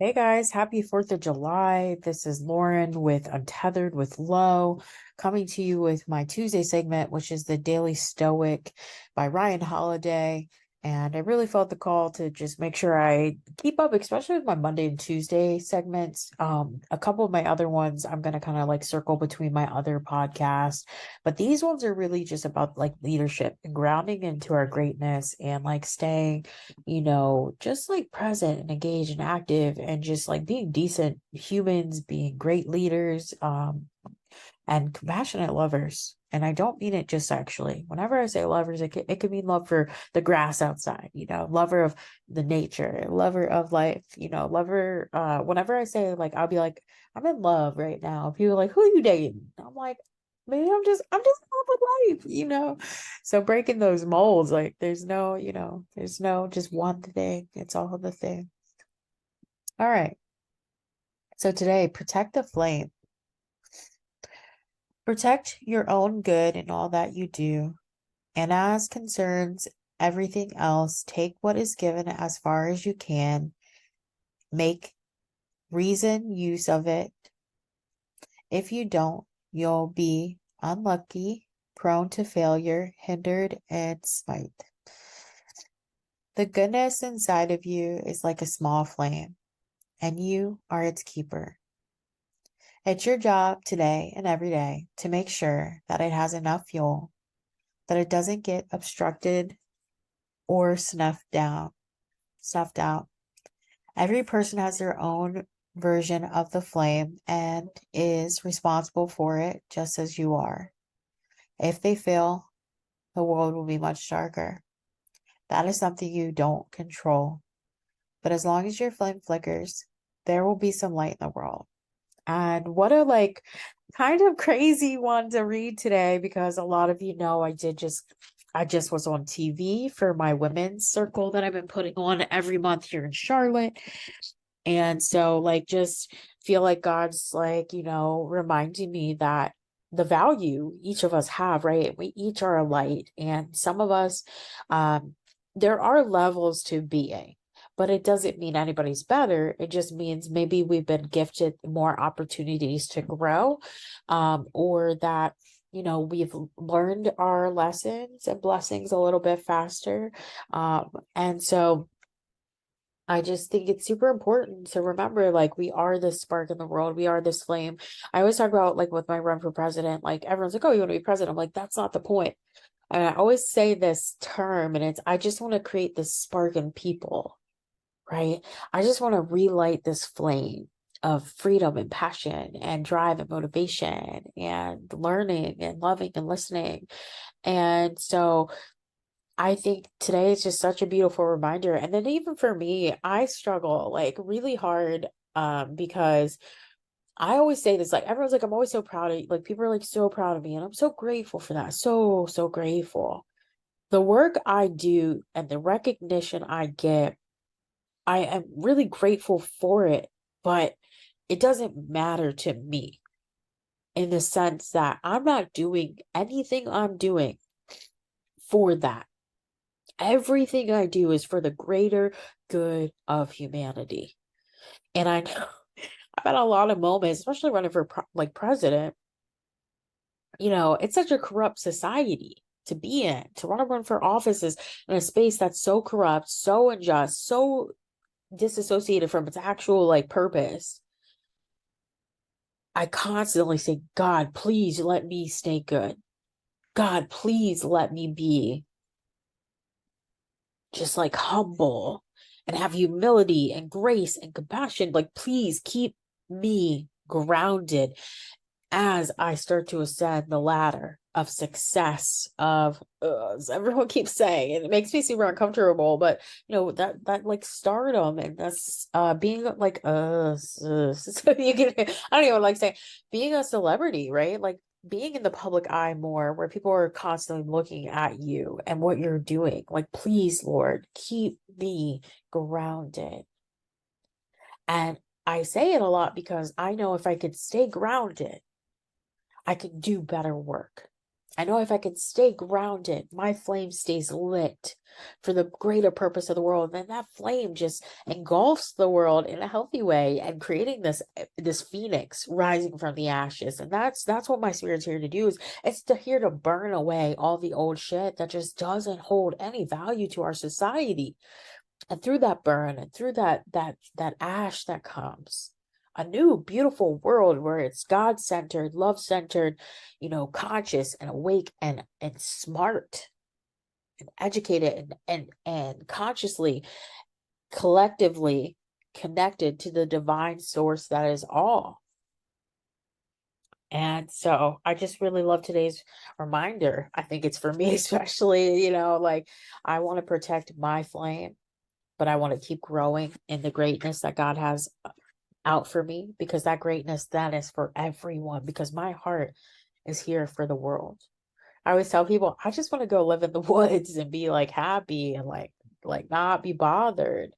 Hey guys, happy 4th of July. This is Lauren with Untethered with Low, coming to you with my Tuesday segment, which is the Daily Stoic by Ryan Holiday. And I really felt the call to just make sure I keep up, especially with my Monday and Tuesday segments. A couple of my other ones, I'm gonna kind of like circle between my other podcasts, but these ones are really just about like leadership and grounding into our greatness and like staying just like present and engaged and active and just like being decent humans, being great leaders, and compassionate lovers. And I don't mean it just sexually. Whenever I say lovers, it could mean love for the grass outside, lover of the nature, lover of life, lover. Whenever I say like, I'll be like, I'm in love right now. People are like, who are you dating? I'm like, maybe I'm just in love with life. So breaking those molds, like there's no just one thing. It's all the thing. All right. So today, protect the flame. Protect your own good in all that you do. And as concerns everything else, take what is given as far as you can. Make reason use of it. If you don't, you'll be unlucky, prone to failure, hindered, and smite. The goodness inside of you is like a small flame, and you are its keeper. It's your job today and every day to make sure that it has enough fuel, that it doesn't get obstructed or snuffed out. Every person has their own version of the flame and is responsible for it just as you are. If they fail, the world will be much darker. That is something you don't control. But as long as your flame flickers, there will be some light in the world. And what a like kind of crazy one to read today because a lot of I just was on TV for my women's circle that I've been putting on every month here in Charlotte. And so like just feel like God's like, reminding me that the value each of us have, right? We each are a light. And some of us, there are levels to being, but it doesn't mean anybody's better. It just means maybe we've been gifted more opportunities to grow, or that we've learned our lessons and blessings a little bit faster. And so I just think it's super important to remember, like, we are this spark in the world. We are this flame. I always talk about, like, with my run for president, like, everyone's like, oh, you want to be president? I'm like, that's not the point. And I always say this term, and I just want to create this spark in people, right? I just want to relight this flame of freedom and passion and drive and motivation and learning and loving and listening. And so, I think today is just such a beautiful reminder. And then even for me, I struggle like really hard because I always say this, like everyone's like, I'm always so proud of you. Like people are like so proud of me, and I'm so grateful for that. So, so grateful. The work I do and the recognition I get, I am really grateful for it, but it doesn't matter to me in the sense that I'm not doing anything I'm doing for that. Everything I do is for the greater good of humanity. And I know I've had a lot of moments, especially running for like president, it's such a corrupt society to be in, to run for offices in a space that's so corrupt, so unjust, so disassociated from its actual like purpose. I constantly say, God, please let me stay good. God, please let me be just like humble and have humility and grace and compassion. Like, please keep me grounded as I start to ascend the ladder of success of as everyone keeps saying, and it makes me super uncomfortable, but that like stardom and that's being like so you can I don't even like saying being a celebrity, right? Like being in the public eye more where people are constantly looking at you and what you're doing. Like, please, Lord, keep me grounded. And I say it a lot because I know if I could stay grounded, I could do better work. I know if I can stay grounded, my flame stays lit for the greater purpose of the world. And then that flame just engulfs the world in a healthy way and creating this phoenix rising from the ashes. And that's what my spirit's here to do, is it's here to burn away all the old shit that just doesn't hold any value to our society. And through that burn and through that ash that comes, a new beautiful world where it's God-centered, love-centered, conscious and awake and smart and educated and consciously, collectively connected to the divine source that is all. And so I just really love today's reminder. I think it's for me especially, like, I want to protect my flame, but I want to keep growing in the greatness that God has out for me, because that greatness then is for everyone, because my heart is here for the world. I always tell people, I just want to go live in the woods and be like happy and like not be bothered.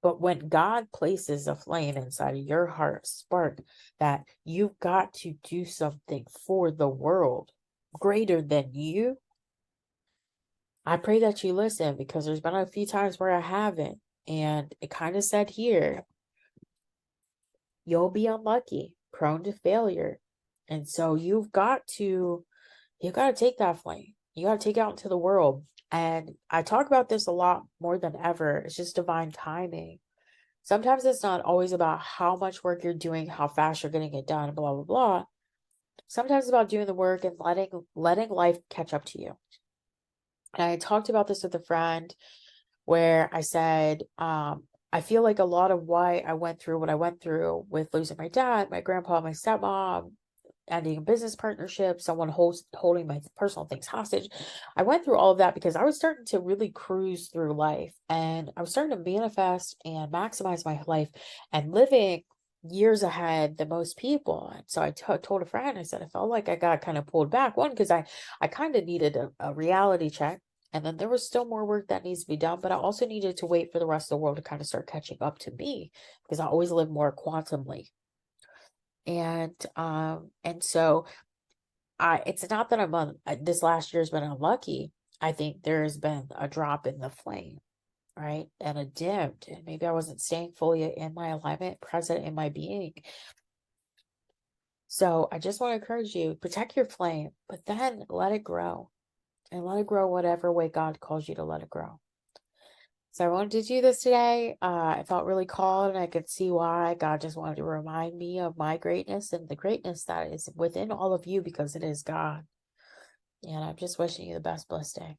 But when God places a flame inside of your heart, spark, that you've got to do something for the world greater than you, I pray that you listen, because there's been a few times where I haven't. And it kind of said here, you'll be unlucky, prone to failure. And so you've got to take that flame. You got to take it out into the world. And I talk about this a lot more than ever. It's just divine timing. Sometimes it's not always about how much work you're doing, how fast you're getting it done, blah, blah, blah. Sometimes it's about doing the work and letting life catch up to you. And I talked about this with a friend where I said, I feel like a lot of why I went through what I went through with losing my dad, my grandpa, my stepmom, ending a business partnership, someone holding my personal things hostage. I went through all of that because I was starting to really cruise through life, and I was starting to manifest and maximize my life and living years ahead than most people. And so I told a friend, I said, I felt like I got kind of pulled back. One, because I kind of needed a reality check. And then there was still more work that needs to be done, but I also needed to wait for the rest of the world to kind of start catching up to me, because I always live more quantumly. And so it's not that I'm this last year has been unlucky. I think there's been a drop in the flame, right? And a dimmed, and maybe I wasn't staying fully in my alignment, present in my being. So I just want to encourage you, protect your flame, but then let it grow, and let it grow whatever way God calls you to let it grow. So I wanted to do this today. I felt really called, and I could see why God just wanted to remind me of my greatness and the greatness that is within all of you, because it is God. And I'm just wishing you the best blessed day.